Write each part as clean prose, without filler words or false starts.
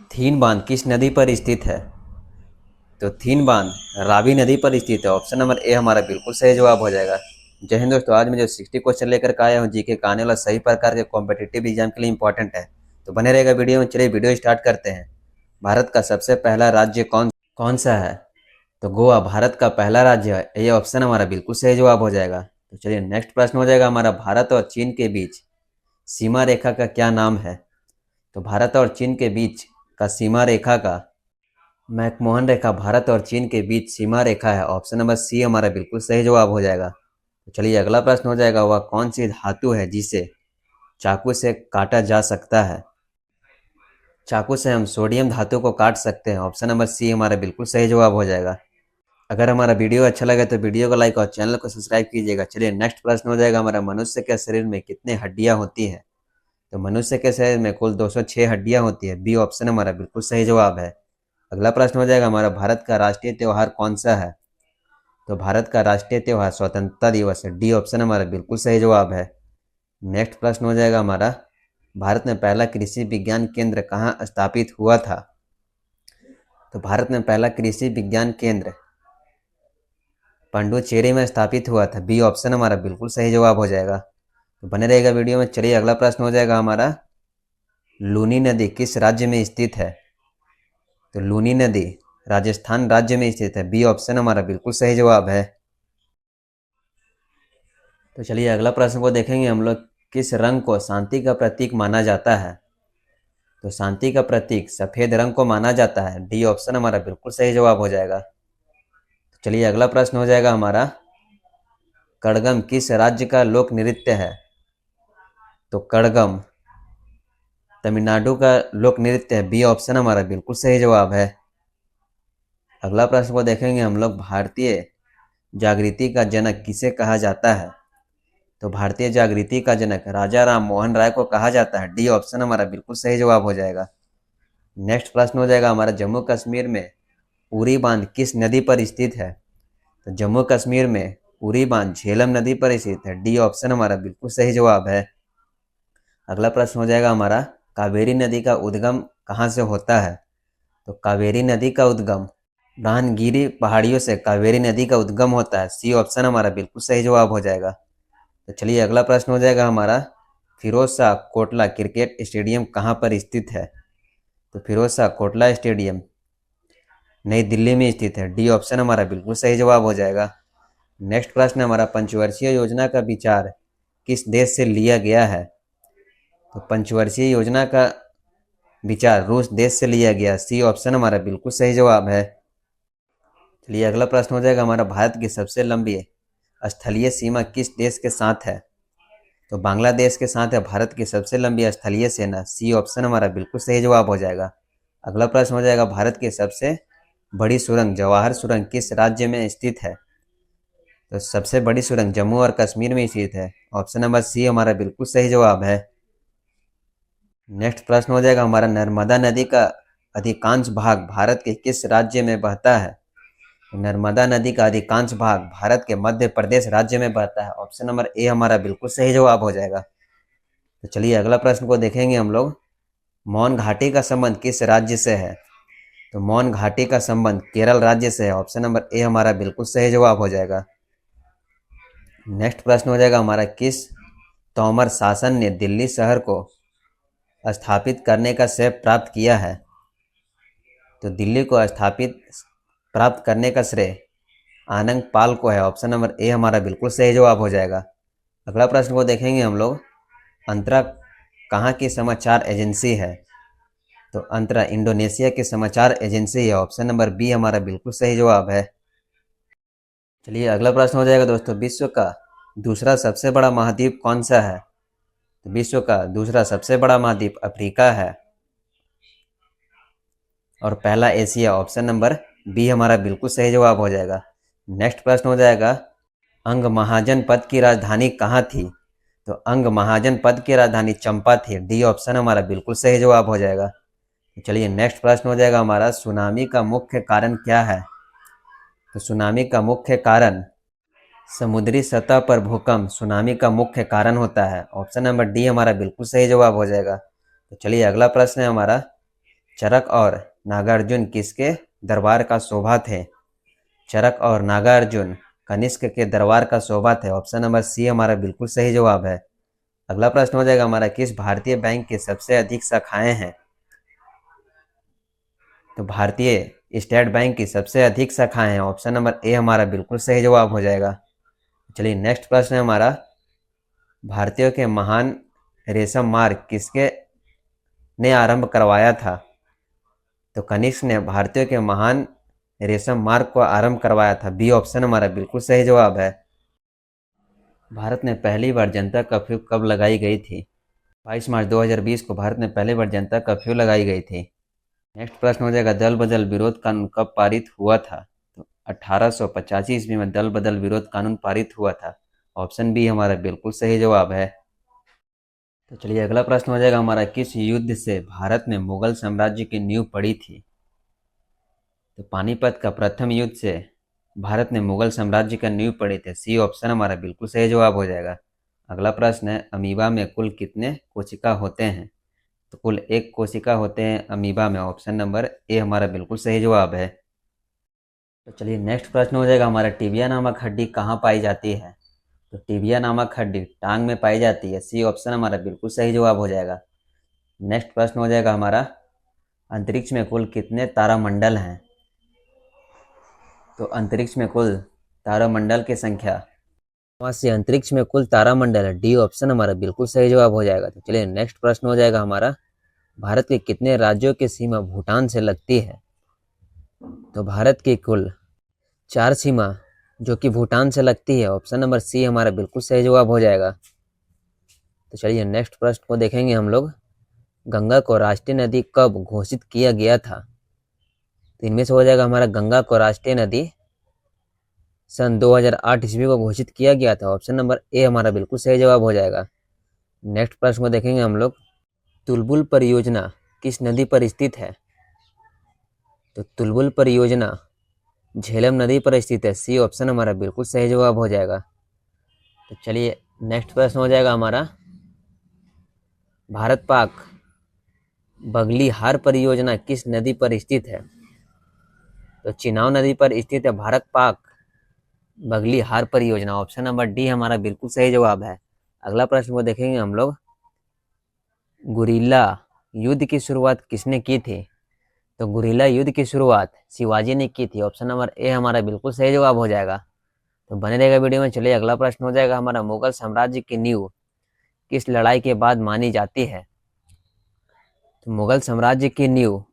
थीन बांध किस नदी पर स्थित है? तो थीन बांध रावी नदी पर स्थित है। ऑप्शन नंबर ए हमारा बिल्कुल सही जवाब हो जाएगा। जय हिंद दोस्तों, आज मैं जो 60 क्वेश्चन लेकर के आया हूँ जीके का आने वाला सही प्रकार के कॉम्पिटिटिव एग्जाम के लिए इंपॉर्टेंट है, तो बने रहेगा वीडियो में। चलिए वीडियो स्टार्ट करते हैं। भारत का सबसे पहला राज्य कौन कौन सा है? तो गोवा भारत का पहला राज्य है। ये ऑप्शन हमारा बिल्कुल सही जवाब हो जाएगा। तो चलिए नेक्स्ट प्रश्न हो जाएगा हमारा, भारत और चीन के बीच सीमा रेखा का क्या नाम है? तो भारत और चीन के बीच का सीमा रेखा का मैकमोहन रेखा भारत और चीन के बीच सीमा रेखा है। ऑप्शन नंबर सी हमारा बिल्कुल सही जवाब हो जाएगा। तो चलिए अगला प्रश्न हो जाएगा, वह कौन सी धातु है जिसे चाकू से काटा जा सकता है? चाकू से हम सोडियम धातु को काट सकते हैं। ऑप्शन नंबर सी हमारा बिल्कुल सही जवाब हो जाएगा। अगर हमारा वीडियो अच्छा लगे तो वीडियो को लाइक और चैनल को सब्सक्राइब कीजिएगा। चलिए नेक्स्ट प्रश्न हो जाएगा हमारा, मनुष्य के शरीर में कितने हड्डियां होती हैं? तो मनुष्य के शरीर में कुल 206 हड्डियां होती है। बी ऑप्शन हमारा बिल्कुल सही जवाब है। अगला प्रश्न हो जाएगा हमारा, भारत का राष्ट्रीय त्योहार कौन सा है? तो भारत का राष्ट्रीय त्योहार स्वतंत्रता दिवस है। डी ऑप्शन हमारा बिल्कुल सही जवाब है। नेक्स्ट प्रश्न हो जाएगा हमारा, भारत में पहला कृषि विज्ञान केंद्र कहाँ स्थापित हुआ था? तो भारत में पहला कृषि विज्ञान केंद्र पांडुचेरी में स्थापित हुआ था। बी ऑप्शन हमारा बिल्कुल सही जवाब हो जाएगा। तो बने रहेगा वीडियो में। चलिए अगला प्रश्न हो जाएगा हमारा, लूनी नदी किस राज्य में स्थित है? तो लूनी नदी राजस्थान राज्य में स्थित है। बी ऑप्शन हमारा बिल्कुल सही जवाब है। तो चलिए अगला प्रश्न को देखेंगे हम लोग, किस रंग को शांति का प्रतीक माना जाता है? तो शांति का प्रतीक सफेद रंग को माना जाता है। डी ऑप्शन हमारा बिल्कुल सही जवाब हो जाएगा। तो चलिए अगला प्रश्न हो जाएगा हमारा, कड़गम किस राज्य का लोक नृत्य है? तो कड़गम तमिलनाडु का लोक नृत्य है। बी ऑप्शन हमारा बिल्कुल सही जवाब है। अगला प्रश्न को देखेंगे हम लोग, भारतीय जागृति का जनक किसे कहा जाता है? तो भारतीय जागृति का जनक राजा राम मोहन राय को कहा जाता है। डी ऑप्शन हमारा बिल्कुल सही जवाब हो जाएगा। नेक्स्ट प्रश्न हो जाएगा हमारा, जम्मू कश्मीर में उरी बांध किस नदी पर स्थित है? तो जम्मू कश्मीर में उरी बांध झेलम नदी पर स्थित है। डी ऑप्शन हमारा बिल्कुल सही जवाब है। अगला प्रश्न हो जाएगा हमारा, कावेरी नदी का उद्गम कहाँ से होता है? तो कावेरी नदी का उद्गम ब्रह्मगिरी पहाड़ियों से कावेरी नदी का उद्गम होता है। सी ऑप्शन हमारा बिल्कुल सही जवाब हो जाएगा। तो चलिए अगला प्रश्न हो जाएगा हमारा, फिरोज शाह कोटला क्रिकेट स्टेडियम कहाँ पर स्थित है? तो फिरोज शाह कोटला स्टेडियम नई दिल्ली में स्थित है। डी ऑप्शन हमारा बिल्कुल सही जवाब हो जाएगा। नेक्स्ट प्रश्न हमारा, पंचवर्षीय योजना का विचार किस देश से लिया गया है? तो पंचवर्षीय योजना का विचार रूस देश से लिया गया। सी ऑप्शन हमारा बिल्कुल सही जवाब है। चलिए अगला प्रश्न हो जाएगा हमारा, भारत की सबसे लंबी स्थलीय सीमा किस देश के साथ है? तो बांग्लादेश के साथ है भारत की सबसे लंबी स्थलीय सेना। सी ऑप्शन हमारा बिल्कुल सही जवाब हो जाएगा। अगला प्रश्न हो जाएगा, भारत की सबसे बड़ी सुरंग जवाहर सुरंग किस राज्य में स्थित है? तो सबसे बड़ी सुरंग जम्मू और कश्मीर में स्थित है। ऑप्शन नंबर सी हमारा बिल्कुल सही जवाब है। नेक्स्ट प्रश्न हो जाएगा हमारा, नर्मदा नदी का अधिकांश भाग भारत के किस राज्य में बहता है? तो नर्मदा नदी का अधिकांश भाग भारत के मध्य प्रदेश राज्य में बहता है। ऑप्शन नंबर ए हमारा बिल्कुल सही जवाब हो जाएगा। तो चलिए अगला प्रश्न को देखेंगे हम लोग, मौन घाटी का संबंध किस राज्य से है? तो मौन घाटी का संबंध केरल राज्य से है। ऑप्शन नंबर ए हमारा बिल्कुल सही जवाब हो जाएगा। नेक्स्ट प्रश्न हो जाएगा हमारा, किस तोमर शासन ने दिल्ली शहर को स्थापित करने का श्रेय प्राप्त किया है? तो दिल्ली को स्थापित प्राप्त करने का श्रेय आनंद पाल को है। ऑप्शन नंबर ए हमारा बिल्कुल सही जवाब हो जाएगा। अगला प्रश्न को देखेंगे हम लोग, अंतरा कहाँ की समाचार एजेंसी है? तो अंतरा इंडोनेशिया की समाचार एजेंसी है। ऑप्शन नंबर बी हमारा बिल्कुल सही जवाब है। चलिए अगला प्रश्न हो जाएगा दोस्तों, विश्व का दूसरा सबसे बड़ा महाद्वीप कौन सा है? तो विश्व का दूसरा सबसे बड़ा महाद्वीप अफ्रीका है और पहला एशिया। ऑप्शन नंबर बी हमारा बिल्कुल सही जवाब हो जाएगा। नेक्स्ट प्रश्न हो जाएगा, अंग महाजन पद की राजधानी कहाँ थी? तो अंग महाजन पद की राजधानी चंपा थी। डी ऑप्शन हमारा बिल्कुल सही जवाब हो जाएगा। तो चलिए नेक्स्ट प्रश्न हो जाएगा हमारा, सुनामी का मुख्य कारण क्या है? तो सुनामी का मुख्य कारण समुद्री सतह पर भूकंप सुनामी का मुख्य कारण होता है। ऑप्शन नंबर डी हमारा बिल्कुल सही जवाब हो जाएगा। तो चलिए अगला प्रश्न है हमारा, चरक और नागार्जुन किसके दरबार का शोभा थे? चरक और नागार्जुन कनिष्क के दरबार का शोभा थे। ऑप्शन नंबर सी हमारा बिल्कुल सही जवाब है। अगला प्रश्न हो जाएगा हमारा, किस भारतीय बैंक की सबसे अधिक शाखाएं हैं? तो भारतीय स्टेट बैंक की सबसे अधिक शाखाएं हैं। ऑप्शन नंबर ए हमारा बिल्कुल सही जवाब हो जाएगा। चलिए नेक्स्ट प्रश्न है हमारा, भारतीयों के महान रेशम मार्ग किसके ने आरंभ करवाया था? तो कनिष्क ने भारतीयों के महान रेशम मार्ग को आरंभ करवाया था। बी ऑप्शन हमारा बिल्कुल सही जवाब है। भारत में पहली बार जनता कर्फ्यू कब लगाई गई थी? 22 मार्च 2020 को भारत में पहली बार जनता कर्फ्यू लगाई गई थी। नेक्स्ट प्रश्न हो जाएगा, दल बदल विरोध कानून कब पारित हुआ था? तो 1885 ईस्वी में दल बदल विरोध कानून पारित हुआ था। ऑप्शन बी हमारा बिल्कुल सही जवाब है। तो चलिए अगला प्रश्न हो जाएगा हमारा, किस युद्ध से भारत में मुगल साम्राज्य की नींव पड़ी थी? तो पानीपत का प्रथम युद्ध से भारत ने मुगल साम्राज्य का नींव पड़ी थी। सी ऑप्शन हमारा बिल्कुल सही जवाब हो जाएगा। अगला प्रश्न है, अमीबा में कुल कितने कोशिका होते हैं? तो कुल 1 कोशिका होते हैं अमीबा में। ऑप्शन नंबर ए हमारा बिल्कुल सही जवाब है। तो चलिए नेक्स्ट प्रश्न हो जाएगा हमारा, टिबिया नामक हड्डी कहाँ पाई जाती है? तो टिबिया नामक हड्डी टांग में पाई जाती है। सी ऑप्शन हमारा बिल्कुल सही जवाब हो जाएगा। नेक्स्ट प्रश्न हो जाएगा हमारा, अंतरिक्ष में कुल कितने तारामंडल हैं? तो अंतरिक्ष में कुल तारामंडल की संख्या, वहाँ से अंतरिक्ष में कुल तारामंडल है। डी ऑप्शन हमारा बिल्कुल सही जवाब हो जाएगा। तो चलिए नेक्स्ट प्रश्न हो जाएगा हमारा, भारत के कितने राज्यों की सीमा भूटान से लगती है? तो भारत की कुल 4 सीमा जो कि भूटान से लगती है। ऑप्शन नंबर सी हमारा बिल्कुल सही जवाब हो जाएगा। तो चलिए नेक्स्ट प्रश्न को देखेंगे हम लोग, गंगा को राष्ट्रीय नदी कब घोषित किया गया था? तो इनमें से हो जाएगा हमारा, गंगा को राष्ट्रीय नदी सन 2008 ईस्वी को घोषित किया गया था। ऑप्शन नंबर ए हमारा बिल्कुल सही जवाब हो जाएगा। नेक्स्ट प्रश्न को देखेंगे हम लोग, तुलबुल परियोजना किस नदी पर स्थित है? तो तुलबुल परियोजना झेलम नदी पर स्थित है। सी ऑप्शन हमारा बिल्कुल सही जवाब हो जाएगा। तो चलिए नेक्स्ट प्रश्न हो जाएगा हमारा, भारत पाक बगलीहार परियोजना किस नदी पर स्थित है? तो चिनाव नदी पर स्थित है भारत पाक बगलीहार परियोजना। ऑप्शन नंबर डी हमारा बिल्कुल सही जवाब है। अगला प्रश्न को देखेंगे हम लोग, गुरिल्ला युद्ध की शुरुआत किसने की थी? तो गुरिल्ला युद्ध की शुरुआत शिवाजी ने की थी। ऑप्शन नंबर ए हमारा बिल्कुल सही जवाब हो जाएगा। तो बने रहेगा वीडियो में। चलिए अगला प्रश्न हो जाएगा हमारा, मुगल साम्राज्य की नींव किस लड़ाई के बाद मानी जाती है? तो मुगल साम्राज्य की नींव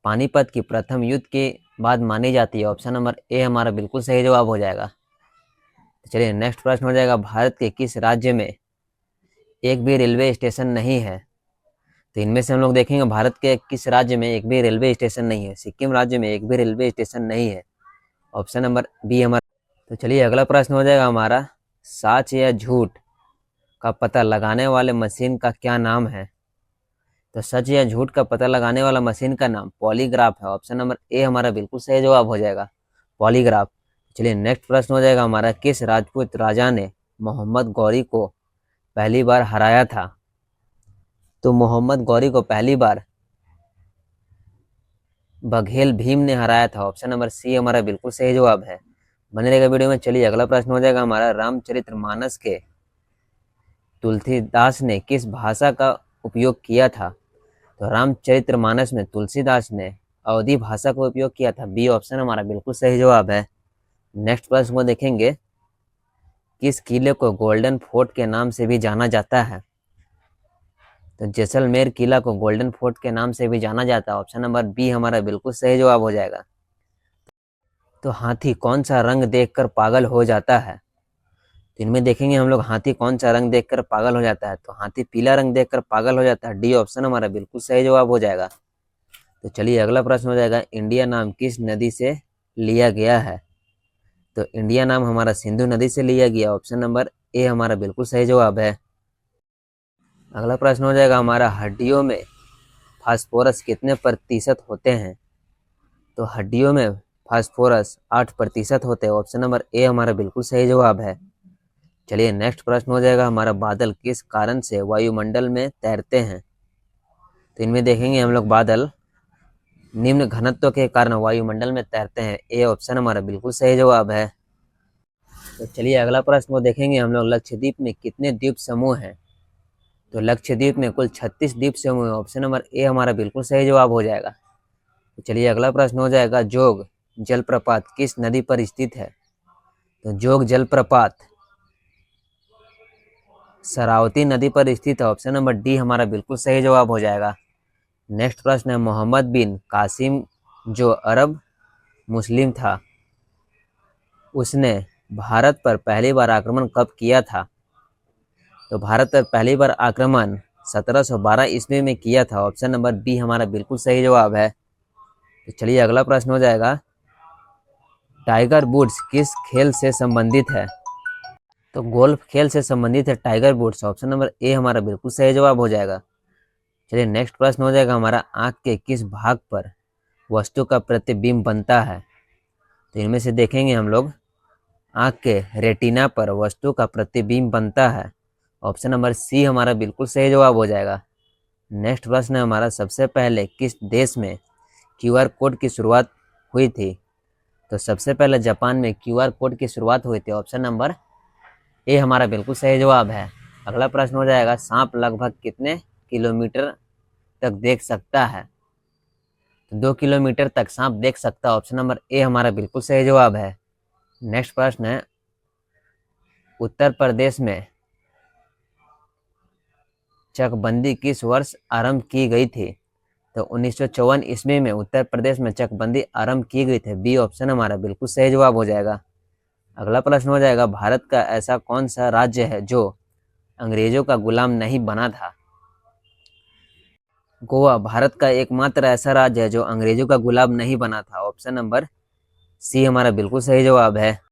पानीपत की प्रथम युद्ध के बाद मानी जाती है। ऑप्शन नंबर ए हमारा बिल्कुल सही जवाब हो जाएगा। तो चलिए नेक्स्ट प्रश्न हो जाएगा, भारत के किस राज्य में एक भी रेलवे स्टेशन नहीं है? तो इनमें से हम लोग देखेंगे, भारत के किस राज्य में एक भी रेलवे स्टेशन नहीं है? सिक्किम राज्य में एक भी रेलवे स्टेशन नहीं है। ऑप्शन नंबर बी हमारा। तो चलिए अगला प्रश्न हो जाएगा हमारा, सच या झूठ का पता लगाने वाले मशीन का क्या नाम है? तो सच या झूठ का पता लगाने वाला मशीन का नाम पॉलीग्राफ है। ऑप्शन नंबर ए हमारा बिल्कुल सही जवाब हो जाएगा, पॉलीग्राफ। चलिए नेक्स्ट प्रश्न हो जाएगा हमारा, किस राजपूत राजा ने मोहम्मद गौरी को पहली बार हराया था? तो मोहम्मद गौरी को पहली बार बघेल भीम ने हराया था। ऑप्शन नंबर सी हमारा बिल्कुल सही जवाब है। बने रहेगा वीडियो में। चलिए अगला प्रश्न हो जाएगा हमारा, रामचरितमानस के तुलसीदास ने किस भाषा का उपयोग किया था? तो रामचरितमानस में तुलसीदास ने अवधी भाषा का उपयोग किया था। बी ऑप्शन हमारा बिल्कुल सही जवाब है। नेक्स्ट प्रश्न को देखेंगे, किस किले को गोल्डन फोर्ट के नाम से भी जाना जाता है? तो जैसलमेर किला को गोल्डन फोर्ट के नाम से भी जाना जाता है। ऑप्शन नंबर बी हमारा बिल्कुल सही जवाब हो जाएगा। तो हाथी कौन सा रंग देखकर पागल हो जाता है? तो इनमें देखेंगे हम लोग, हाथी कौन सा रंग देखकर पागल हो जाता है? तो हाथी पीला रंग देखकर पागल हो जाता है। डी ऑप्शन हमारा बिल्कुल सही जवाब हो जाएगा। तो चलिए अगला प्रश्न हो जाएगा, इंडिया नाम किस नदी से लिया गया है? तो इंडिया नाम हमारा सिंधु नदी से लिया गया। ऑप्शन नंबर ए हमारा बिल्कुल सही जवाब है। अगला प्रश्न हो जाएगा हमारा, हड्डियों में फास्फोरस कितने प्रतिशत होते हैं? तो हड्डियों में फास्फोरस 8% होते हैं। ऑप्शन नंबर ए हमारा बिल्कुल सही जवाब है। चलिए नेक्स्ट प्रश्न हो जाएगा हमारा, बादल किस कारण से वायुमंडल में तैरते हैं? तो इनमें देखेंगे हम लोग बादल निम्न घनत्व के कारण वायुमंडल में तैरते हैं। ए ऑप्शन हमारा बिल्कुल सही जवाब है। तो चलिए अगला प्रश्न को देखेंगे हम लोग, लक्षद्वीप में कितने द्वीप समूह हैं? तो लक्षद्वीप में कुल 36 द्वीप समूह है। ऑप्शन नंबर ए हमारा बिल्कुल सही जवाब हो जाएगा। तो चलिए अगला प्रश्न हो जाएगा, जोग जलप्रपात किस नदी पर स्थित है? तो जोग जलप्रपात शरावती नदी पर स्थित है। ऑप्शन नंबर डी हमारा बिल्कुल सही जवाब हो जाएगा। नेक्स्ट प्रश्न है, मोहम्मद बिन कासिम जो अरब मुस्लिम था, उसने भारत पर पहली बार आक्रमण कब किया था? तो भारत पर पहली बार आक्रमण 1712 ईस्वी में किया था। ऑप्शन नंबर बी हमारा बिल्कुल सही जवाब है। तो चलिए अगला प्रश्न हो जाएगा, टाइगर वुड्स किस खेल से संबंधित है? तो गोल्फ खेल से संबंधित है Tiger Woods. Option number A हमारा बिल्कुल सही जवाब हो जाएगा। चलिए नेक्स्ट प्रश्न हो जाएगा हमारा, आंख के किस भाग पर वस्तु का प्रतिबिंब बनता है? तो इनमें से देखेंगे हम लोग, आंख के रेटिना पर वस्तु का प्रतिबिंब बनता है। ऑप्शन नंबर सी हमारा बिल्कुल सही जवाब हो जाएगा। नेक्स्ट प्रश्न है हमारा, सबसे पहले किस देश में क्यूआर कोड की शुरुआत हुई थी? तो सबसे पहले जापान में क्यूआर कोड की शुरुआत हुई थी। ऑप्शन नंबर ए हमारा बिल्कुल सही जवाब है। अगला प्रश्न हो जाएगा, सांप लगभग कितने किलोमीटर तक देख सकता है? तो 2 किलोमीटर तक सांप देख सकता है। ऑप्शन नंबर ए हमारा बिल्कुल सही जवाब है। नेक्स्ट प्रश्न है, उत्तर प्रदेश में चकबंदी किस वर्ष आरंभ की गई थी? तो 1954 ईस्वी में उत्तर प्रदेश में चकबंदी आरंभ की गई थी। बी ऑप्शन हमारा बिल्कुल सही जवाब हो जाएगा। अगला प्रश्न हो जाएगा, भारत का ऐसा कौन सा राज्य है जो अंग्रेजों का गुलाम नहीं बना था? गोवा भारत का एकमात्र ऐसा राज्य है जो अंग्रेजों का गुलाम नहीं बना था। ऑप्शन नंबर सी हमारा बिल्कुल सही जवाब है।